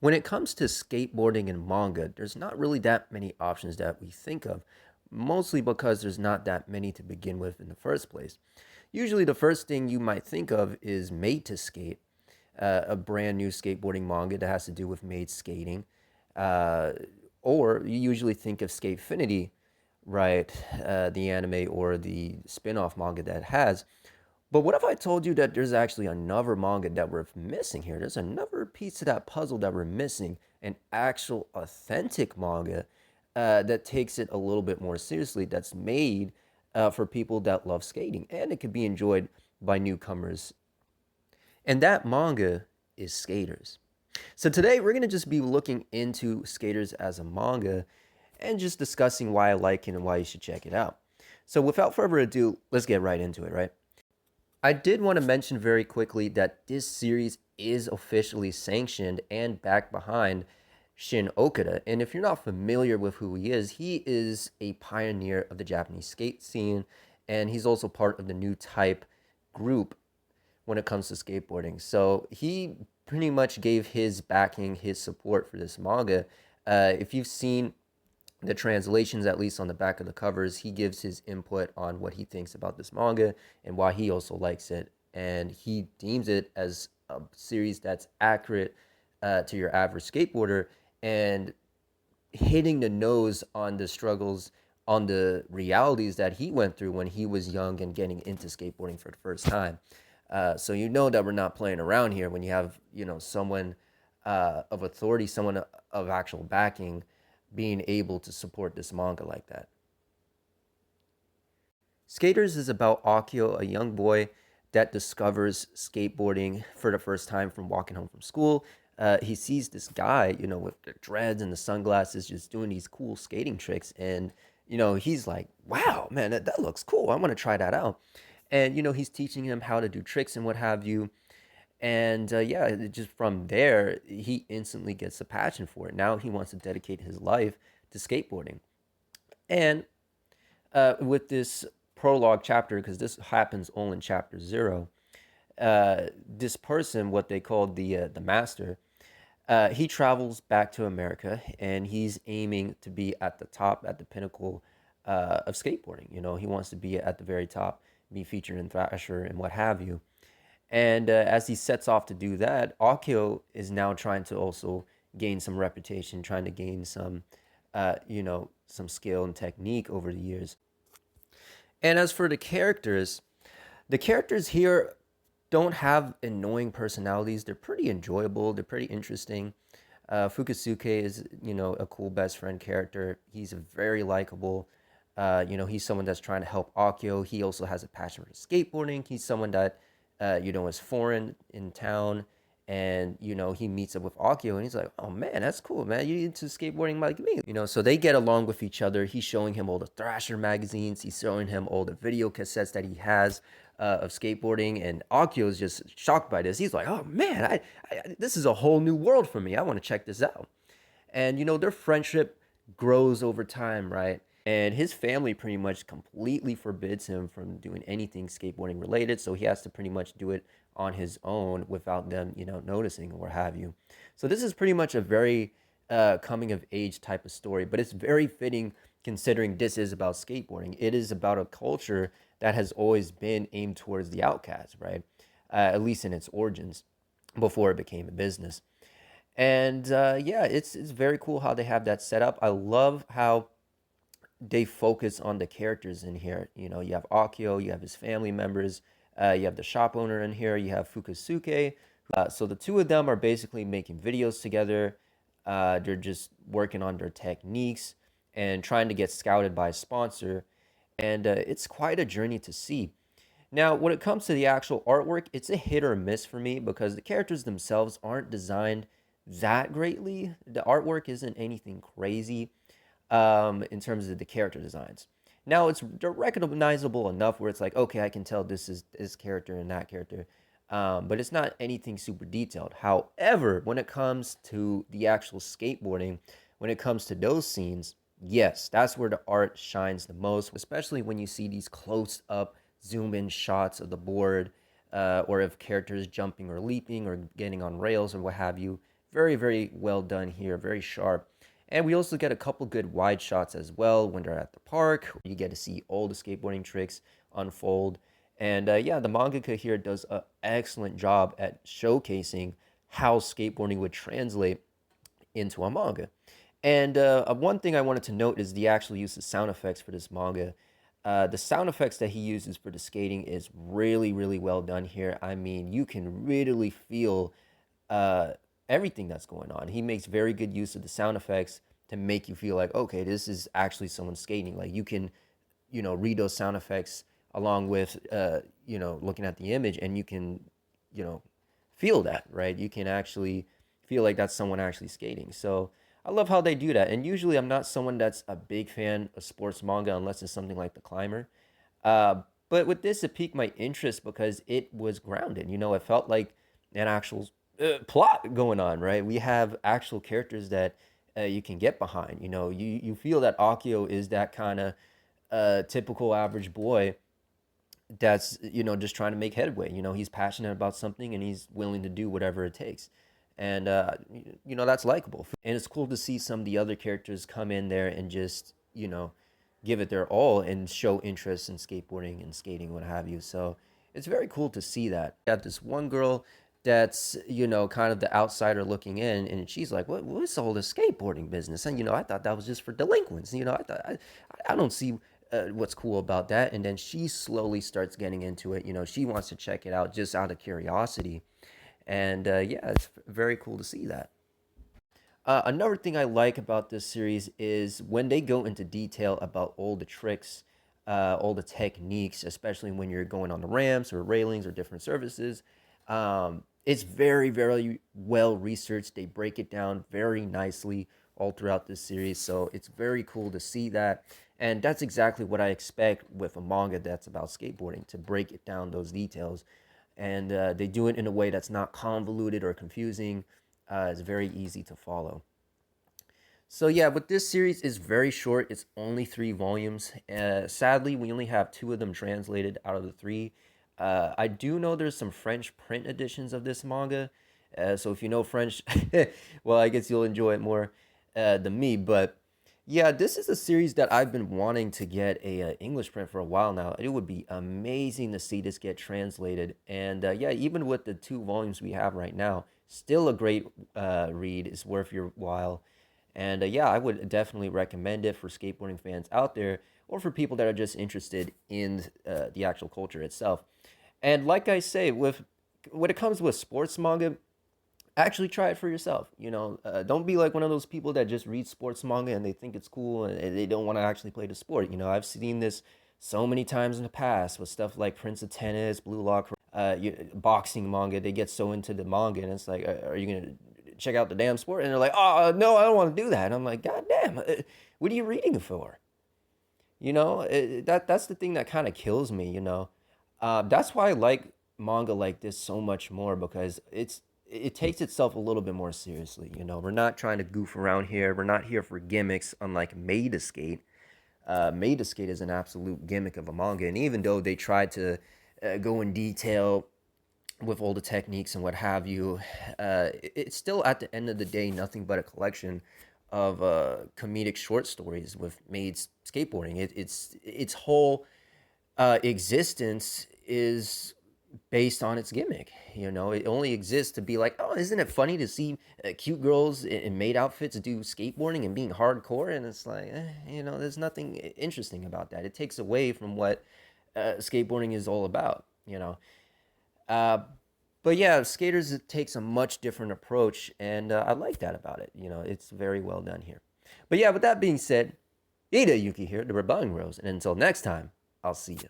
When it comes to skateboarding and manga, there's not really that many options that we think of, mostly because there's not that many to begin with in the first place. Usually, the first thing you might think of is Made to Skate, a brand new skateboarding manga that has to do with maid skating. Uh, or you usually think of Skatefinity, right? The anime or the spin off manga that has. But what if I told you that there's actually another manga that we're missing here? There's another piece of that puzzle that we're missing, an actual authentic manga that takes it a little bit more seriously, that's made for people that love skating, and it could be enjoyed by newcomers. And that manga is Skaters. So today we're going to just be looking into Skaters as a manga and just discussing why I like it and why you should check it out. So without further ado, let's get right into it, right? I did want to mention very quickly that this series is officially sanctioned and backed behind Shin Okada. And if you're not familiar with who he is a pioneer of the Japanese skate scene, and he's also part of the new type group when it comes to skateboarding. So he pretty much gave his backing, his support for this manga. If you've seen the translations, at least on the back of the covers, he gives his input on what he thinks about this manga and why he also likes it. And he deems it as a series that's accurate to your average skateboarder and hitting the nose on the struggles, on the realities that he went through when he was young and getting into skateboarding for the first time. So you know that we're not playing around here when you have, someone of authority, someone of actual backing being able to support this manga like that. Skaters is about Akio, a young boy that discovers skateboarding for the first time from walking home from school. He sees this guy, with the dreads and the sunglasses just doing these cool skating tricks. And, he's like, wow, man, that looks cool. I want to try that out. And, he's teaching him how to do tricks and what have you. And yeah, just from there, he instantly gets a passion for it. Now he wants to dedicate his life to skateboarding. And with this prologue chapter, because this happens only in chapter 0, this person, what they called the master, he travels back to America and he's aiming to be at the top, at the pinnacle of skateboarding. He wants to be at the very top, be featured in Thrasher and what have you. And as he sets off to do that, Akio is now trying to also gain some reputation, trying to gain some, some skill and technique over the years. And as for the characters here don't have annoying personalities. They're pretty enjoyable. They're pretty interesting. Fukusuke is, a cool best friend character. He's very likable. He's someone that's trying to help Akio. He also has a passion for skateboarding. He's someone that is foreign in town, and he meets up with Akio, and he's like, "Oh man, that's cool, man. You into skateboarding like me?" So they get along with each other. He's showing him all the Thrasher magazines. He's showing him all the video cassettes that he has of skateboarding, and Akio is just shocked by this. He's like, "Oh man, this is a whole new world for me. I want to check this out." And their friendship grows over time, right? And his family pretty much completely forbids him from doing anything skateboarding related. So he has to pretty much do it on his own without them, noticing or what have you. So this is pretty much a very coming of age type of story, but it's very fitting considering this is about skateboarding. It is about a culture that has always been aimed towards the outcast, right? At least in its origins before it became a business. And yeah, it's very cool how they have that set up. I love how they focus on the characters in here. You have Akio, you have his family members, you have the shop owner in here, you have Fukusuke. So the two of them are basically making videos together. They're just working on their techniques and trying to get scouted by a sponsor. And it's quite a journey to see. Now, when it comes to the actual artwork, it's a hit or miss for me because the characters themselves aren't designed that greatly. The artwork isn't anything crazy in terms of the character designs. Now they're recognizable enough where it's like, okay, I can tell this is this character and that character, but it's not anything super detailed. However, when it comes to the actual skateboarding, when it comes to those scenes, yes, that's where the art shines the most, especially when you see these close up zoom in shots of the board, or of characters jumping or leaping or getting on rails or what have you. very, very well done here, very sharp. And we also get a couple good wide shots as well when they're at the park. You get to see all the skateboarding tricks unfold. And yeah, the mangaka here does an excellent job at showcasing how skateboarding would translate into a manga. And one thing I wanted to note is the actual use of sound effects for this manga. The sound effects that he uses for the skating is really, really well done here. I mean, you can really feel uh, everything that's going on. He makes very good use of the sound effects to make you feel like, okay, this is actually someone skating. Like you can, read those sound effects along with, looking at the image, and you can, you know, feel that, right? You can actually feel like that's someone actually skating. So I love how they do that. And usually I'm not someone that's a big fan of sports manga unless it's something like The Climber. But with this, it piqued my interest because it was grounded. It felt like an actual plot going on, right? We have actual characters that you can get behind. You feel that Akio is that kind of typical average boy that's just trying to make headway. He's passionate about something and he's willing to do whatever it takes, and that's likable. And it's cool to see some of the other characters come in there and just give it their all and show interest in skateboarding and skating, what have you. So it's very cool to see that. Got this one girl that's kind of the outsider looking in, and she's like, what's all this skateboarding business? And I thought that was just for delinquents. I don't see what's cool about that. And then she slowly starts getting into it. She wants to check it out just out of curiosity. And yeah, it's very cool to see that. Another thing I like about this series is when they go into detail about all the tricks, all the techniques, especially when you're going on the ramps or railings or different surfaces. It's very, very well researched. They break it down very nicely all throughout this series. So it's very cool to see that. And that's exactly what I expect with a manga that's about skateboarding, to break it down, those details. And they do it in a way that's not convoluted or confusing. It's very easy to follow. So yeah, but this series is very short. It's only 3 volumes. Sadly, we only have 2 of them translated out of the 3. I do know there's some French print editions of this manga. So if you know French, well, I guess you'll enjoy it more than me. But yeah, this is a series that I've been wanting to get a English print for a while now. It would be amazing to see this get translated. And yeah, even with the 2 volumes we have right now, still a great read. It's worth your while. And yeah, I would definitely recommend it for skateboarding fans out there, or for people that are just interested in the actual culture itself. And like I say, with when it comes with sports manga, actually try it for yourself. Don't be like one of those people that just read sports manga and they think it's cool and they don't want to actually play the sport. I've seen this so many times in the past with stuff like Prince of Tennis, Blue Lock, boxing manga. They get so into the manga and it's like, are you gonna check out the damn sport? And they're like, oh no, I don't want to do that. And I'm like, god damn, what are you reading it for? That's the thing that kind of kills me. That's why I like manga like this so much more, because it takes itself a little bit more seriously. We're not trying to goof around here. We're not here for gimmicks, unlike Made to Skate. Made to Skate is an absolute gimmick of a manga, and even though they tried to go in detail with all the techniques and what have you, it's still at the end of the day nothing but a collection of comedic short stories with Maid's skateboarding. Its whole existence is based on its gimmick. It only exists to be like, oh, isn't it funny to see cute girls in maid outfits do skateboarding and being hardcore? And it's like, there's nothing interesting about that. It takes away from what skateboarding is all about. Uh, but yeah, skaters, it takes a much different approach, and I like that about it. It's very well done here. But yeah, with that being said, Ida Yuki here, the Rebellion Rose, and until next time, I'll see you.